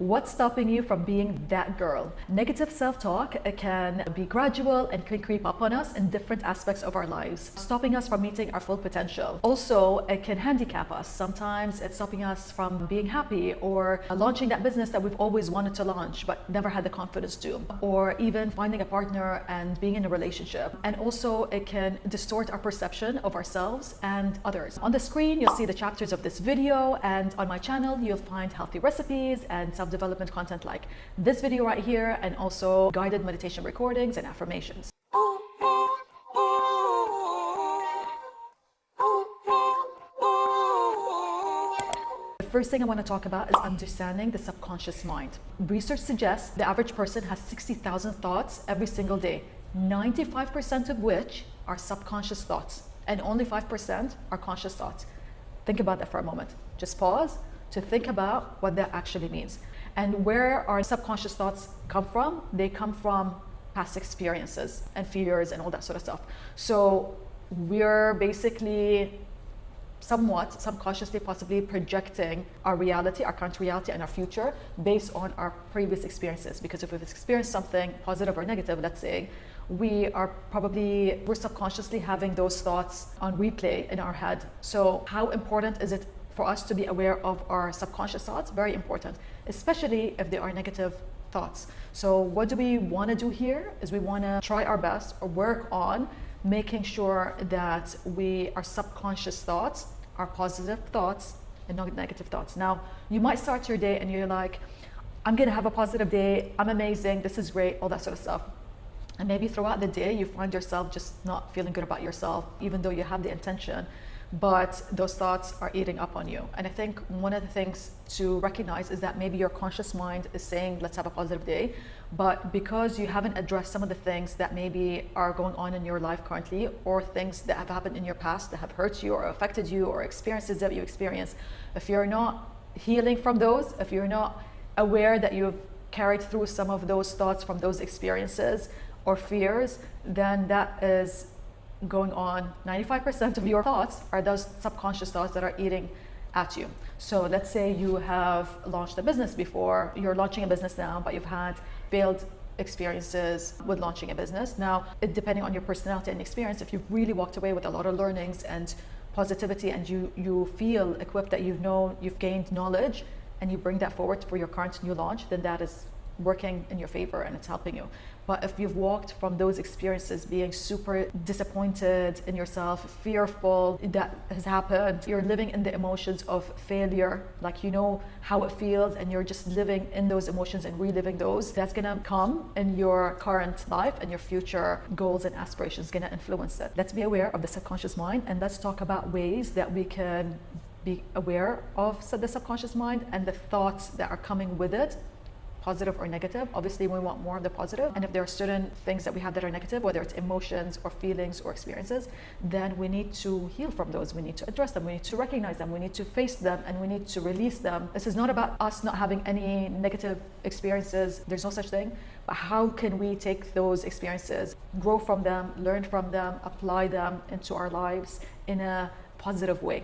What's stopping you from being that girl? Negative self-talk can be gradual and can creep up on us in different aspects of our lives, stopping us from meeting our full potential. Also, it can handicap us. Sometimes it's stopping us from being happy or launching that business that we've always wanted to launch but never had the confidence to, or even finding a partner and being in a relationship. And also, it can distort our perception of ourselves and others. On the screen, you'll see the chapters of this video, and on my channel, you'll find healthy recipes and self-development content like this video right here, and also guided meditation recordings and affirmations. The first thing I want to talk about is understanding the subconscious mind. Research suggests the average person has 60,000 thoughts every single day, 95% of which are subconscious thoughts, and only 5% are conscious thoughts. Think about that for a moment. Just pause to think about what that actually means. And where our subconscious thoughts come from? They come from past experiences and fears and all that sort of stuff. So we're basically somewhat subconsciously possibly projecting our reality, our current reality, and our future based on our previous experiences. Because if we've experienced something positive or negative, let's say, we're subconsciously having those thoughts on replay in our head. So how important is it for us to be aware of our subconscious thoughts? Very important, especially if they are negative thoughts. So what do we want to do here is we want to try our best or work on making sure that our subconscious thoughts are positive thoughts and not negative thoughts. Now, you might start your day and you're like, I'm going to have a positive day. I'm amazing. This is great. All that sort of stuff. And maybe throughout the day, you find yourself just not feeling good about yourself, even though you have the intention, but those thoughts are eating up on you. And I think one of the things to recognize is that maybe your conscious mind is saying, let's have a positive day, but because you haven't addressed some of the things that maybe are going on in your life currently, or things that have happened in your past that have hurt you or affected you, or experiences that you experience, if you're not healing from those, if you're not aware that you've carried through some of those thoughts from those experiences or fears, then that is going on. 95% of your thoughts are those subconscious thoughts that are eating at you. So let's say you have launched a business before, you're launching a business now, but you've had failed experiences with launching a business. Now, depending on your personality and experience, if you've really walked away with a lot of learnings and positivity, and you feel equipped, that you've gained knowledge, and you bring that forward for your current new launch, then that is working in your favor and it's helping you. But if you've walked from those experiences being super disappointed in yourself, fearful that has happened, you're living in the emotions of failure, like you know how it feels, and you're just living in those emotions and reliving those, that's gonna come in your current life, and your future goals and aspirations gonna influence it. Let's be aware of the subconscious mind, and let's talk about ways that we can be aware of the subconscious mind and the thoughts that are coming with it, positive or negative. Obviously, we want more of the positive. And if there are certain things that we have that are negative, whether it's emotions or feelings or experiences, then we need to heal from those. We need to address them. We need to recognize them. We need to face them, and we need to release them. This is not about us not having any negative experiences. There's no such thing. But how can we take those experiences, grow from them, learn from them, apply them into our lives in a positive way?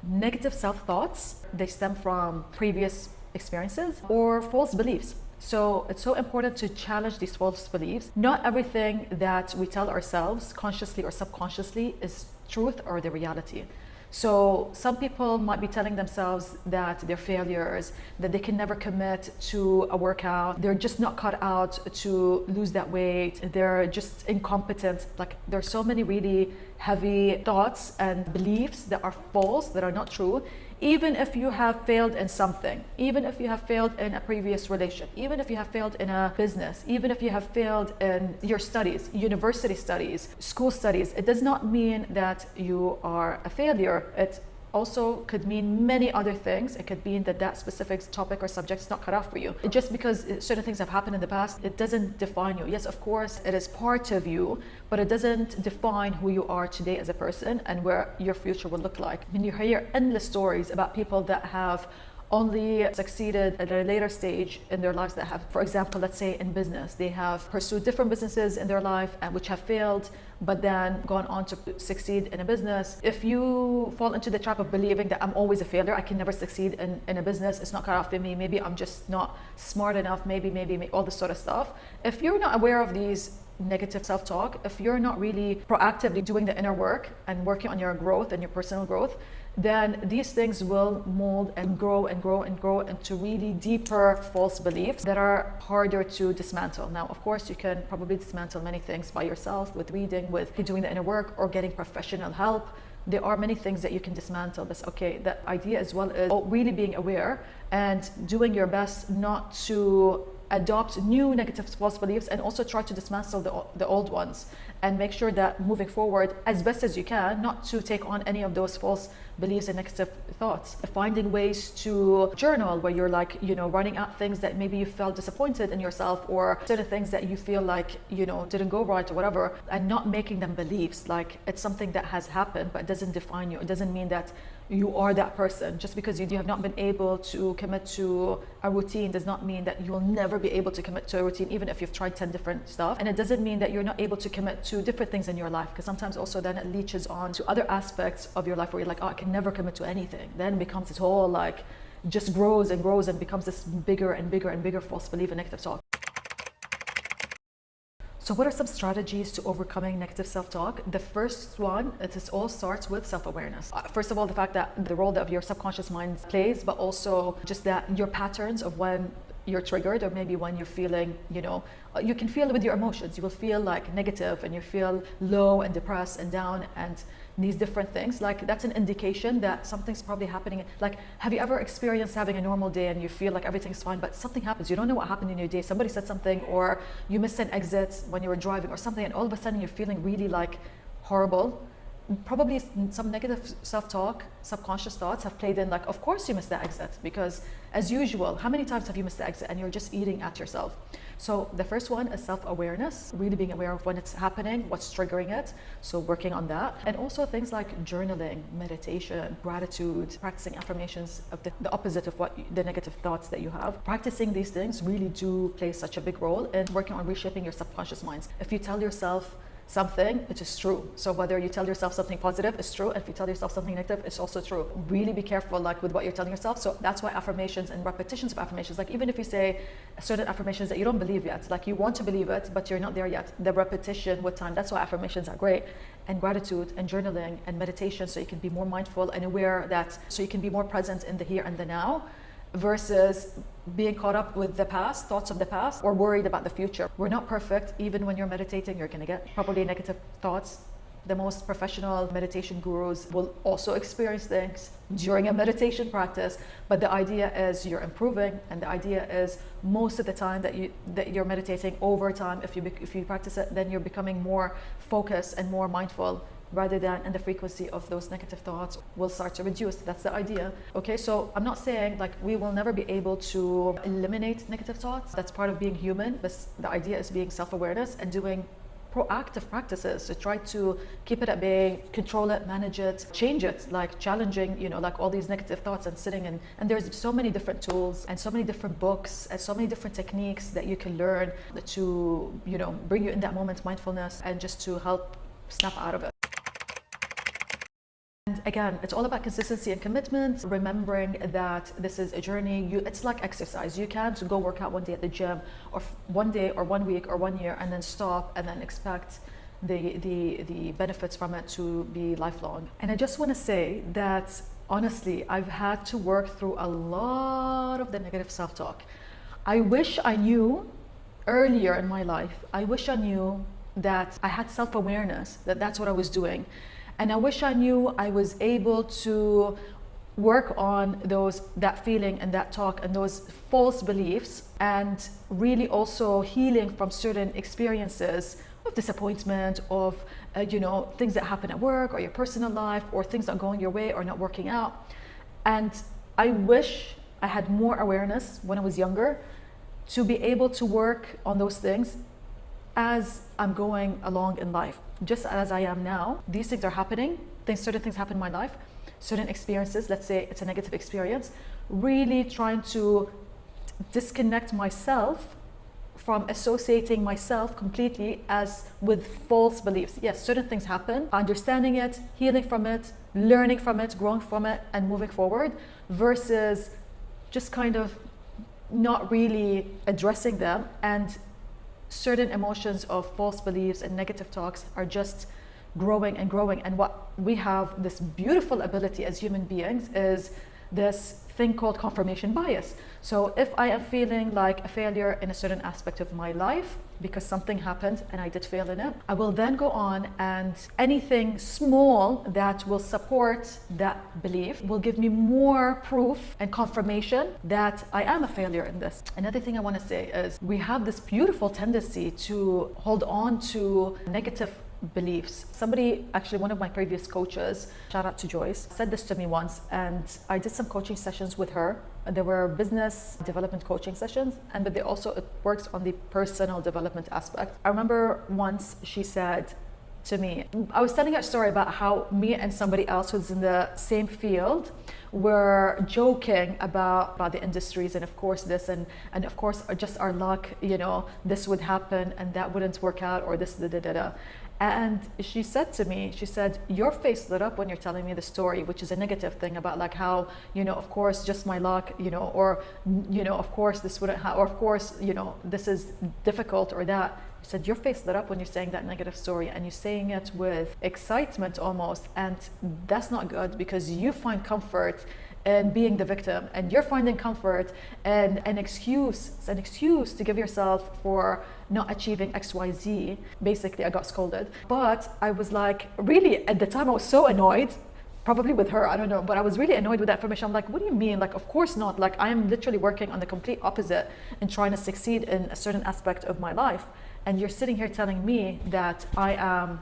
Negative self-thoughts, they stem from previous experiences or false beliefs. So it's so important to challenge these false beliefs. Not everything that we tell ourselves consciously or subconsciously is truth or the reality. So some people might be telling themselves that they're failures, that they can never commit to a workout, they're just not cut out to lose that weight, they're just incompetent. Like, there's so many really heavy thoughts and beliefs that are false, that are not true. Even if you have failed in something, even if you have failed in a previous relationship, even if you have failed in a business, even if you have failed in your studies, university studies, school studies, it does not mean that you are a failure. It also could mean many other things. It could mean that that specific topic or subject is not cut out for you. Just because certain things have happened in the past, it doesn't define you. Yes, of course, it is part of you, but it doesn't define who you are today as a person and where your future will look like. When you hear endless stories about people that have only succeeded at a later stage in their lives that have, for example, let's say in business, they have pursued different businesses in their life and which have failed, but then gone on to succeed in a business. If you fall into the trap of believing that I'm always a failure, I can never succeed in a business, it's not cut out for me, maybe I'm just not smart enough, maybe all this sort of stuff. If you're not aware of these negative self-talk, if you're not really proactively doing the inner work and working on your growth and your personal growth, then these things will mold and grow and grow and grow into really deeper false beliefs that are harder to dismantle. Now, of course, you can probably dismantle many things by yourself with reading, with doing the inner work, or getting professional help. There are many things that you can dismantle. But okay, the idea as well is really being aware and doing your best not to adopt new negative false beliefs, and also try to dismantle the old ones, and make sure that moving forward as best as you can, not to take on any of those false beliefs and negative thoughts. Finding ways to journal where you're like, running out things that maybe you felt disappointed in yourself, or certain things that you feel like, didn't go right or whatever, and not making them beliefs. Like, it's something that has happened, but it doesn't define you. It doesn't mean that you are that person. Just because you have not been able to commit to a routine does not mean that you will never be able to commit to a routine, even if you've tried 10 different stuff. And it doesn't mean that you're not able to commit to different things in your life, because sometimes also then it leaches on to other aspects of your life where you're like, oh, I can never commit to anything. Then it becomes this whole like, just grows and grows and becomes this bigger and bigger and bigger false belief and negative talk. So what are some strategies to overcoming negative self-talk? The first one, it all starts with self-awareness. First of all, the fact that the role that your subconscious mind plays, but also just that your patterns of when you're triggered, or maybe when you're feeling, you can feel it with your emotions. You will feel like negative, and you feel low and depressed and down, and these different things. Like, that's an indication that something's probably happening. Like, have you ever experienced having a normal day and you feel like everything's fine, but something happens, you don't know what happened in your day, somebody said something, or you missed an exit when you were driving or something, and all of a sudden you're feeling really like horrible? Probably some negative self-talk, subconscious thoughts have played in, like, of course you missed the exit, because as usual, how many times have you missed the exit and you're just eating at yourself? So the first one is self-awareness, really being aware of when it's happening, what's triggering it, so working on that. And also things like journaling, meditation, gratitude, practicing affirmations of the opposite of what the negative thoughts that you have. Practicing these things really do play such a big role in working on reshaping your subconscious minds. If you tell yourself something, it is true. So whether you tell yourself something positive, it's true. If you tell yourself something negative, it's also true. Really be careful like with what you're telling yourself. So that's why affirmations and repetitions of affirmations, like even if you say certain affirmations that you don't believe yet, like you want to believe it, but you're not there yet, the repetition with time, that's why affirmations are great. And gratitude and journaling and meditation, so you can be more mindful and aware, that so you can be more present in the here and the now, versus being caught up with the past, thoughts of the past, or worried about the future. We're not perfect. Even when you're meditating, you're going to get probably negative thoughts. The most professional meditation gurus will also experience things during a meditation practice, but the idea is you're improving, and the idea is most of the time that you're meditating, over time, if you practice it, then you're becoming more focused and more mindful, rather than, and the frequency of those negative thoughts will start to reduce. That's the idea. Okay, so I'm not saying like we will never be able to eliminate negative thoughts. That's part of being human, but the idea is being self-awareness and doing proactive practices to try to keep it at bay, control it, manage it, change it, like challenging, like all these negative thoughts, and sitting and there's so many different tools and so many different books and so many different techniques that you can learn to, bring you in that moment, mindfulness, and just to help snap out of it. And again, it's all about consistency and commitment, remembering that this is a journey. It's like exercise. You can't go work out one day at the gym, or one day or 1 week or 1 year, and then stop and then expect the benefits from it to be lifelong. And I just want to say that honestly, I've had to work through a lot of the negative self-talk. I wish I knew earlier in my life, I wish I knew that I had self-awareness, that that's what I was doing. And I wish I knew I was able to work on that feeling and that talk and those false beliefs, and really also healing from certain experiences of disappointment, of things that happen at work or your personal life, or things not going your way or not working out. And I wish I had more awareness when I was younger to be able to work on those things as I'm going along in life. Just as I am now, these things are happening, certain things happen in my life, certain experiences, let's say it's a negative experience, really trying to disconnect myself from associating myself completely as with false beliefs. Yes, certain things happen, understanding it, healing from it, learning from it, growing from it, and moving forward, versus just kind of not really addressing them. And certain emotions of false beliefs and negative talks are just growing and growing. And what we have, this beautiful ability as human beings, is this thing called confirmation bias. So if I am feeling like a failure in a certain aspect of my life because something happened and I did fail in it, I will then go on, and anything small that will support that belief will give me more proof and confirmation that I am a failure in this. Another thing I want to say is we have this beautiful tendency to hold on to negative beliefs. Somebody, actually one of my previous coaches, shout out to Joyce, said this to me once, and I did some coaching sessions with her. There were business development coaching sessions, but they also, it works on the personal development aspect. I remember once she said to me, I was telling her a story about how me and somebody else who's in the same field were joking about the industries, and of course this and of course just our luck, you know, this would happen and that wouldn't work out, or this da. And she said to me, she said, your face lit up when you're telling me the story, which is a negative thing about like how, you know, of course, just my luck, you know, or, you know, of course this wouldn't happen, or of course, you know, this is difficult or that. She said, your face lit up when you're saying that negative story, and you're saying it with excitement almost. And that's not good, because you find comfort in being the victim, and you're finding comfort and an excuse to give yourself for not achieving XYZ. Basically, I got scolded. But I was like, really, at the time I was so annoyed, probably with her, I don't know, but I was really annoyed with that information. I'm like, what do you mean? Like, of course not. Like, I am literally working on the complete opposite and trying to succeed in a certain aspect of my life. And you're sitting here telling me that I am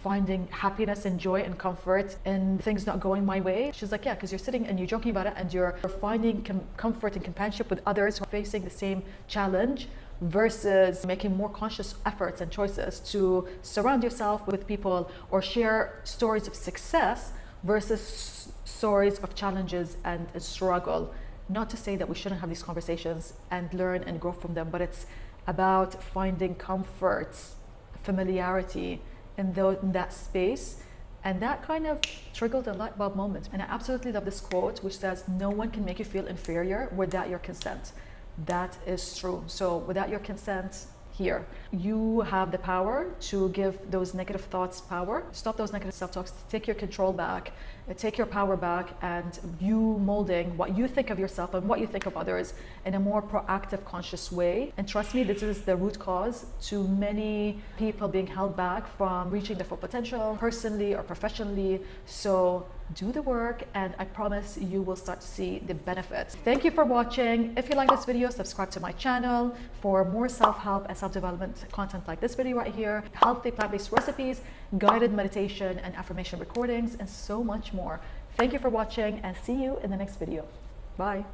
finding happiness and joy and comfort in things not going my way. She's like, yeah, because you're sitting and you're joking about it, and you're finding comfort and companionship with others who are facing the same challenge, versus making more conscious efforts and choices to surround yourself with people or share stories of success versus stories of challenges and struggle. Not to say that we shouldn't have these conversations and learn and grow from them, but it's about finding comfort, familiarity in that space. And that kind of triggered a light bulb moment. And I absolutely love this quote, which says, no one can make you feel inferior without your consent. That is true. So without your consent, here, you have the power to give those negative thoughts power. Stop those negative self-talks, take your control back, take your power back, and you molding what you think of yourself and what you think of others in a more proactive, conscious way. And trust me, this is the root cause to many people being held back from reaching their full potential, personally or professionally. So do the work, and I promise you will start to see the benefits. Thank you for watching. If you like this video, subscribe to my channel for more self-help and self-development content like this video right here, healthy plant-based recipes, guided meditation and affirmation recordings, and so much more. Thank you for watching, and see you in the next video. Bye.